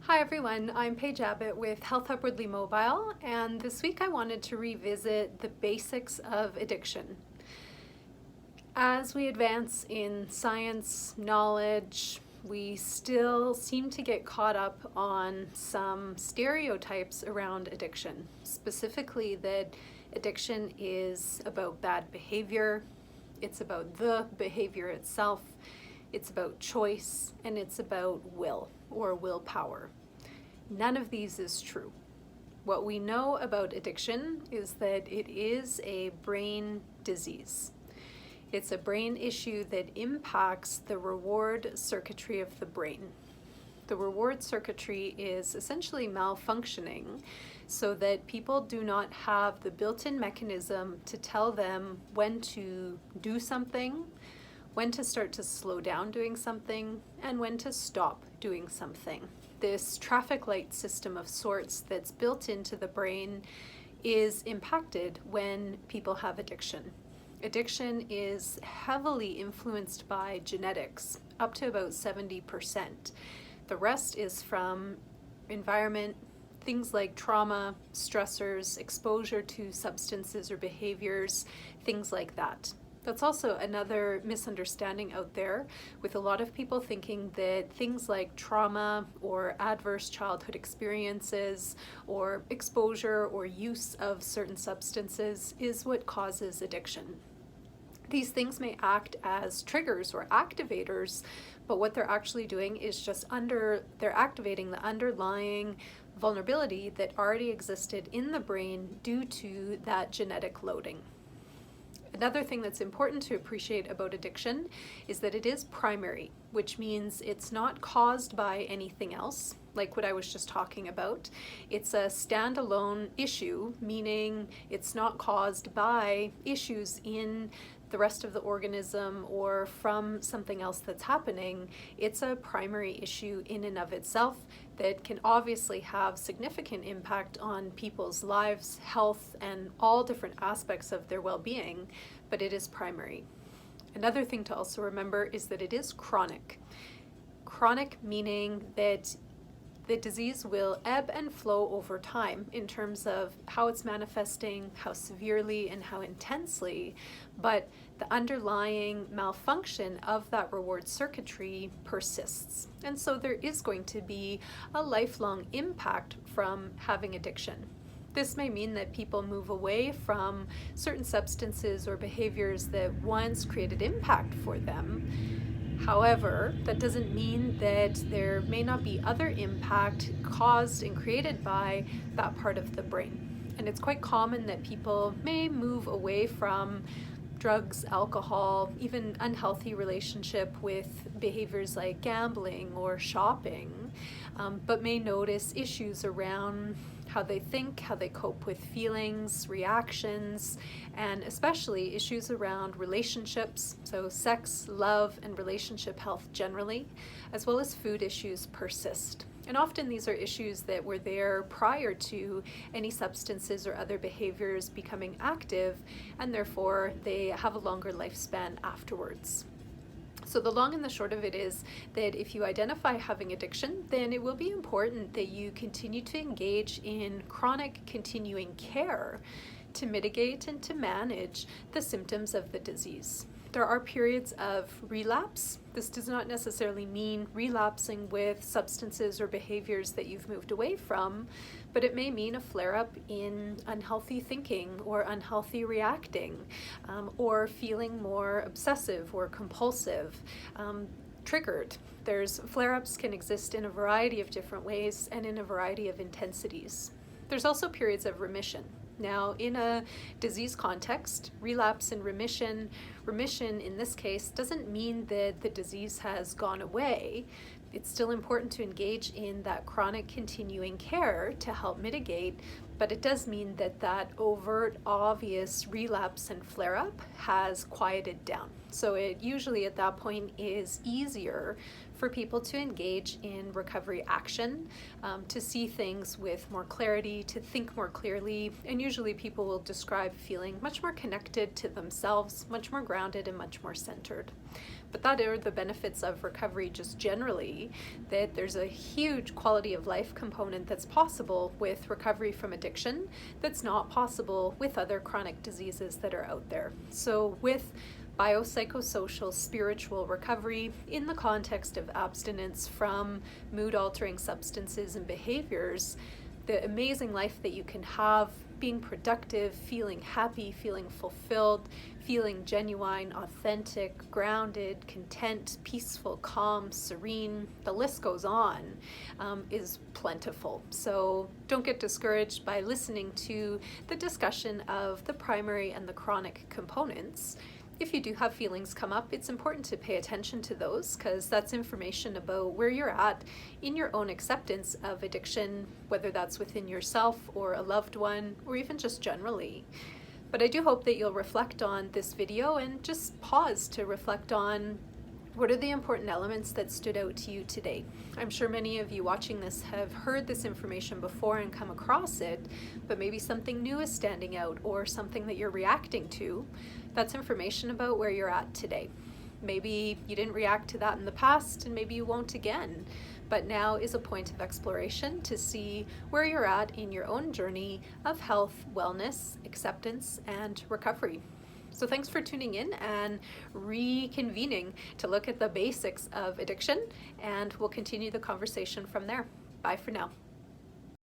Hi everyone, I'm Paige Abbott with Health Upwardly Mobile, and this week I wanted to revisit the basics of addiction. As we advance in science, knowledge, we still seem to get caught up on some stereotypes around addiction, specifically that addiction is about bad behavior, it's about the behavior itself, it's about choice, and it's about will or willpower. None of these is true. What we know about addiction is that it is a brain disease. It's a brain issue that impacts the reward circuitry of the brain. The reward circuitry is essentially malfunctioning so that people do not have the built-in mechanism to tell them when to do something, when to start to slow down doing something, and when to stop doing something. This traffic light system of sorts that's built into the brain is impacted when people have addiction. Addiction is heavily influenced by genetics, up to about 70%. The rest is from environment, things like trauma, stressors, exposure to substances or behaviors, things like that. That's also another misunderstanding out there, with a lot of people thinking that things like trauma or adverse childhood experiences or exposure or use of certain substances is what causes addiction. These things may act as triggers or activators, but what they're actually doing is just they're activating the underlying vulnerability that already existed in the brain due to that genetic loading. Another thing that's important to appreciate about addiction is that it is primary, which means it's not caused by anything else, like what I was just talking about. It's a standalone issue, meaning it's not caused by issues in the rest of the organism or from something else that's happening. It's a primary issue in and of itself that can obviously have significant impact on people's lives, health, and all different aspects of their well-being, but it is primary. Another thing to also remember is that it is chronic. Chronic meaning that the disease will ebb and flow over time in terms of how it's manifesting, how severely and how intensely, but the underlying malfunction of that reward circuitry persists. And so there is going to be a lifelong impact from having addiction. This may mean that people move away from certain substances or behaviors that once created impact for them. However, that doesn't mean that there may not be other impact caused and created by that part of the brain. And it's quite common that people may move away from drugs, alcohol, even unhealthy relationship with behaviors like gambling or shopping, but may notice issues around how they think, how they cope with feelings, reactions, and especially issues around relationships, so sex, love, and relationship health generally, as well as food issues persist. And often these are issues that were there prior to any substances or other behaviors becoming active, and therefore they have a longer lifespan afterwards. So the long and the short of it is that if you identify having addiction, then it will be important that you continue to engage in chronic continuing care to mitigate and to manage the symptoms of the disease. There are periods of relapse. This does not necessarily mean relapsing with substances or behaviors that you've moved away from, but it may mean a flare-up in unhealthy thinking or unhealthy reacting, or feeling more obsessive or compulsive, triggered. There's flare-ups can exist in a variety of different ways and in a variety of intensities. There's also periods of remission. Now, in a disease context, relapse and remission in this case doesn't mean that the disease has gone away. It's still important to engage in that chronic continuing care to help mitigate, but it does mean that that overt, obvious relapse and flare-up has quieted down. So it usually at that point is easier for people to engage in recovery action, to see things with more clarity, to think more clearly, and usually people will describe feeling much more connected to themselves, much more grounded and much more centered. but that are the benefits of recovery just generally, that there's a huge quality of life component that's possible with recovery from addiction that's not possible with other chronic diseases that are out there. So with biopsychosocial spiritual recovery in the context of abstinence from mood-altering substances and behaviors, the amazing life that you can have being productive, feeling happy, feeling fulfilled, feeling genuine, authentic, grounded, content, peaceful, calm, serene, the list goes on, is plentiful. So don't get discouraged by listening to the discussion of the primary and the chronic components. If you do have feelings come up, it's important to pay attention to those, because that's information about where you're at in your own acceptance of addiction, whether that's within yourself or a loved one, or even just generally. But I do hope that you'll reflect on this video and just pause to reflect on what are the important elements that stood out to you today. I'm sure many of you watching this have heard this information before and come across it, but maybe something new is standing out or something that you're reacting to. That's information about where you're at today. Maybe you didn't react to that in the past, and maybe you won't again. But now is a point of exploration to see where you're at in your own journey of health, wellness, acceptance, and recovery. So thanks for tuning in and reconvening to look at the basics of addiction, and we'll continue the conversation from there. Bye for now.